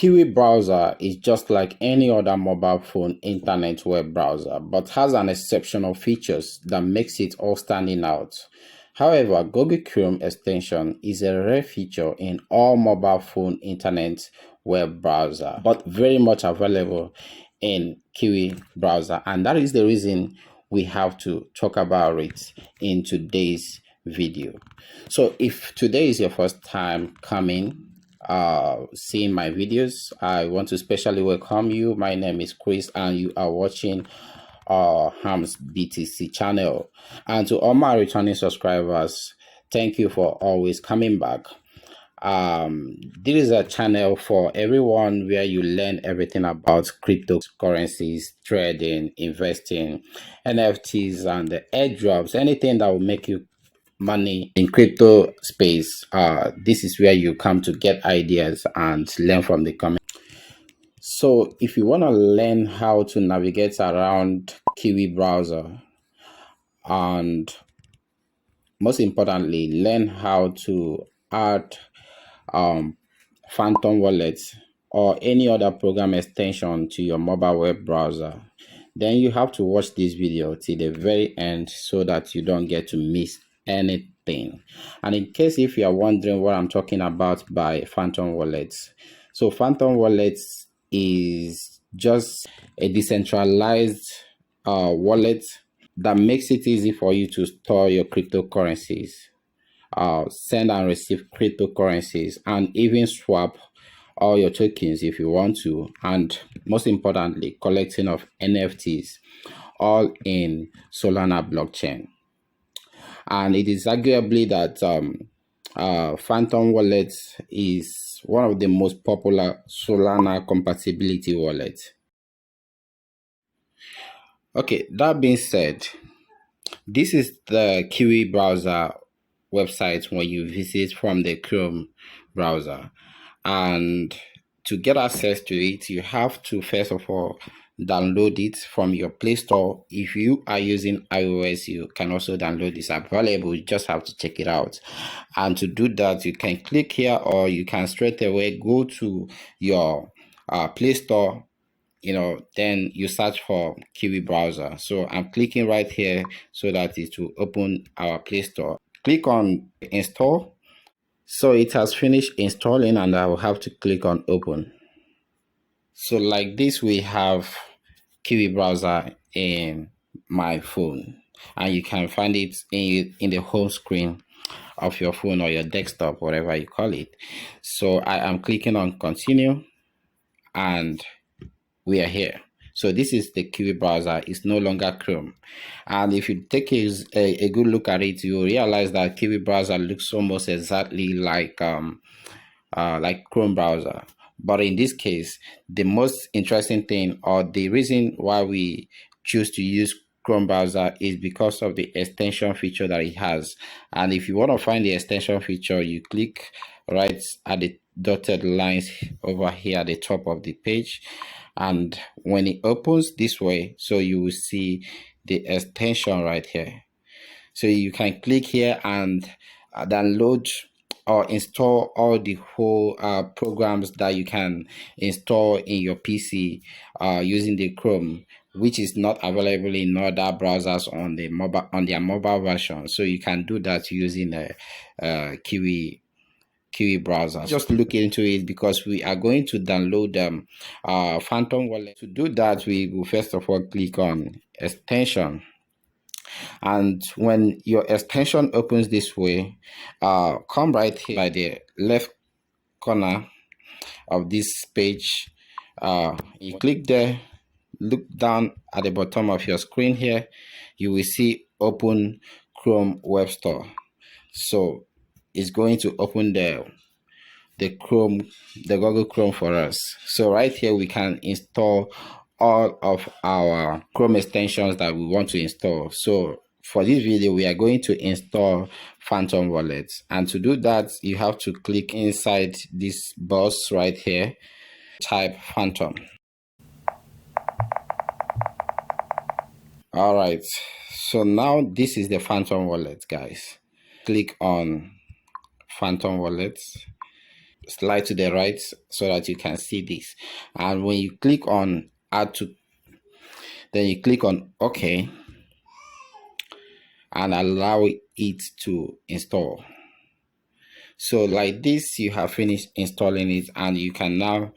Kiwi browser is just like any other mobile phone internet web browser, but has an exceptional features that makes it all standing out. However, Google Chrome extension is a rare feature in all mobile phone internet web browser, but very much available in Kiwi browser, and that is the reason we have to talk about it in today's video. So if today is your first time coming seeing my videos, I want to specially welcome you. My name is Chris and you are watching Ham's BTC channel. And to all my returning subscribers, thank you for always coming back. This is a channel for everyone where you learn everything about cryptocurrencies, trading, investing, NFTs, and the airdrops, anything that will make you money in crypto space. This is where you come to get ideas and learn from the comments. So if you want to learn how to navigate around Kiwi browser, and most importantly learn how to add Phantom wallets or any other program extension to your mobile web browser, then you have to watch this video till the very end so that you don't get to miss anything. And in case if you are wondering what I'm talking about by Phantom wallets, so Phantom wallets is just a decentralized wallet that makes it easy for you to store your cryptocurrencies, send and receive cryptocurrencies, and even swap all your tokens if you want to, and most importantly collecting of NFTs, all in Solana blockchain. And it is arguably that Phantom Wallet is one of the most popular Solana compatibility wallets. Okay, that being said, this is the Kiwi browser website when you visit from the Chrome browser, and to get access to it you have to first of all download it from your Play Store. If you are using iOS, you can also download this app. Available, you just have to check it out. And to do that, you can click here, or you can straight away go to your Play Store, then you search for Kiwi browser. So I'm clicking right here so that it will open our Play Store. Click on install. So it has finished installing and I will have to click on open. So like this, we have Kiwi browser in my phone, and you can find it in the home screen of your phone or your desktop, whatever you call it. So I am clicking on continue and we are here. So this is the Kiwi browser. It's no longer Chrome. And if you take a good look at it, you realize that Kiwi browser looks almost exactly like Chrome browser. But in this case, the most interesting thing, or the reason why we choose to use Chrome browser, is because of the extension feature that it has. And if you want to find the extension feature, you click right at the dotted lines over here at the top of the page, and when it opens this way, so you will see the extension right here. So you can click here and download or install all the whole programs that you can install in your PC using the Chrome, which is not available in other browsers on their mobile version. So you can do that using a Kiwi browser. Just look into it because we are going to download Phantom wallet. To do that, we will first of all click on extension, and when your extension opens this way, come right here by the left corner of this page. You click there, look down at the bottom of your screen here, you will see open Chrome web store. So it's going to open the Google Chrome for us. So right here we can install all of our Chrome extensions that we want to install. So for this video, we are going to install Phantom Wallet, and to do that, you have to click inside this box right here, type Phantom. All right, so now this is the Phantom Wallet, guys. Click on Phantom Wallet. slide to the right so that you can see this. And when you click on add to, then you click on OK and allow it to install. So like this, you have finished installing it, and you can now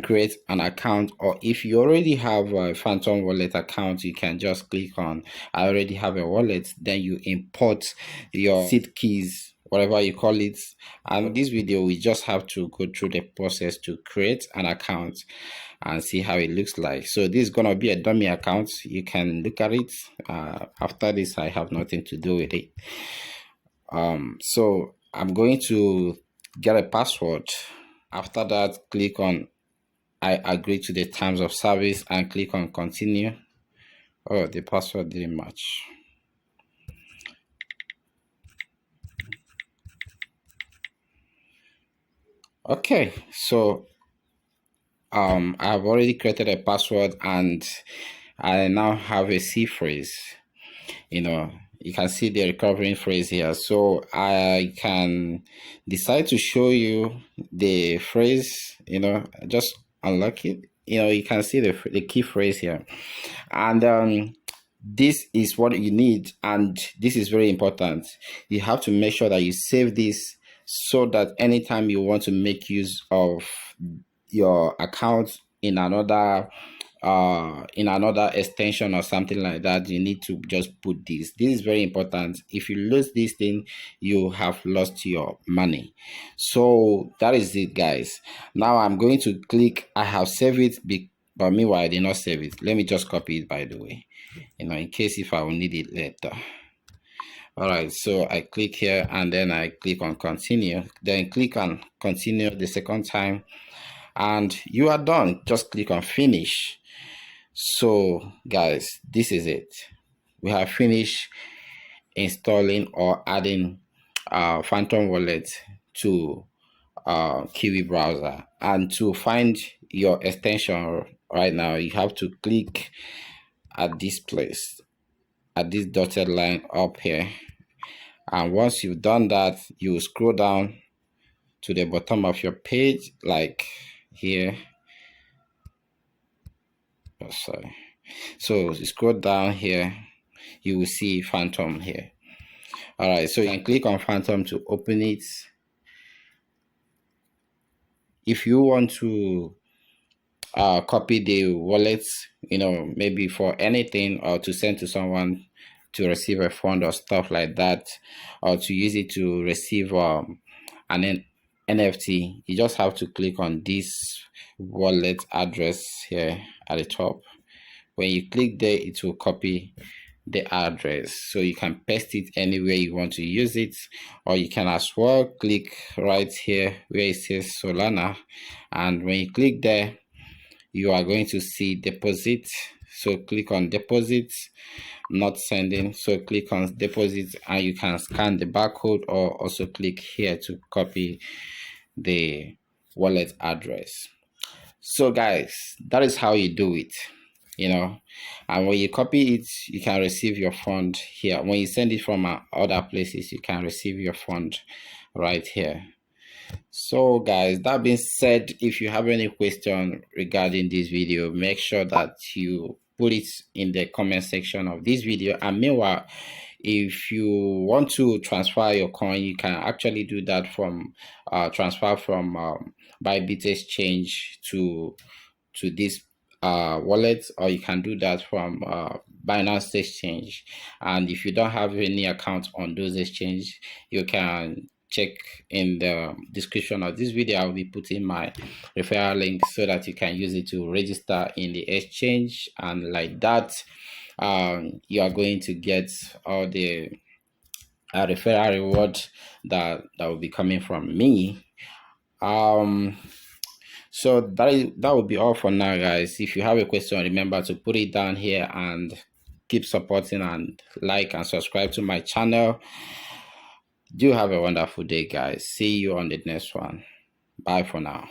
create an account. Or if you already have a Phantom wallet account, you can just click on I already have a wallet, then you import your seed keys, whatever you call it. And this video, we just have to go through the process to create an account and see how it looks like. So this is gonna be a dummy account. You can look at it. After this, I have nothing to do with it. So I'm going to get a password. After that, click on I agree to the terms of service and click on continue. Oh, the password didn't match. Okay, so I've already created a password and I now have a C phrase. You can see the recovering phrase here. So I can decide to show you the phrase, just unlock it. You can see the key phrase here. And this is what you need. And this is very important. You have to make sure that you save this so that anytime you want to make use of your account in another extension or something like that, you need to just put this. This is very important. If you lose this thing, you have lost your money. So that is it, guys. Now I'm going to click I have saved it, but meanwhile I did not save it. Let me just copy it, by the way, in case if I will need it later. All right, so I click here and then I click on continue, then click on continue the second time, and you are done. Just click on finish. So guys, this is it. We have finished installing or adding Phantom wallet to Kiwi browser. And to find your extension right now, you have to click at this place, at this dotted line up here. And once you've done that, you scroll down to the bottom of your page, like here. Oh, sorry. So you scroll down here, you will see Phantom here. All right, so you can click on Phantom to open it. If you want to copy the wallets, maybe for anything, or to send to someone to receive a fund or stuff like that, or to use it to receive an NFT, you just have to click on this wallet address here at the top. When you click there, it will copy the address, so you can paste it anywhere you want to use it, or you can as well click right here where it says Solana, and when you click there, you are going to see deposit. So click on deposit, not sending, so click on deposit, and you can scan the barcode, or also click here to copy the wallet address. So guys, that is how you do it. And when you copy it, you can receive your fund here. When you send it from other places, you can receive your fund right here. So guys, that being said, if you have any question regarding this video, make sure that you put it in the comment section of this video. And meanwhile, if you want to transfer your coin, you can actually do that from transfer from Bybit exchange to this wallet, or you can do that from Binance exchange. And if you don't have any account on those exchanges, you can check in the description of this video. I'll be putting my referral link so that you can use it to register in the exchange, and like that you are going to get all the referral reward that will be coming from me. So that will be all for now, guys. If you have a question, remember to put it down here, and keep supporting and like and subscribe to my channel. Do have a wonderful day, guys. See you on the next one. Bye for now.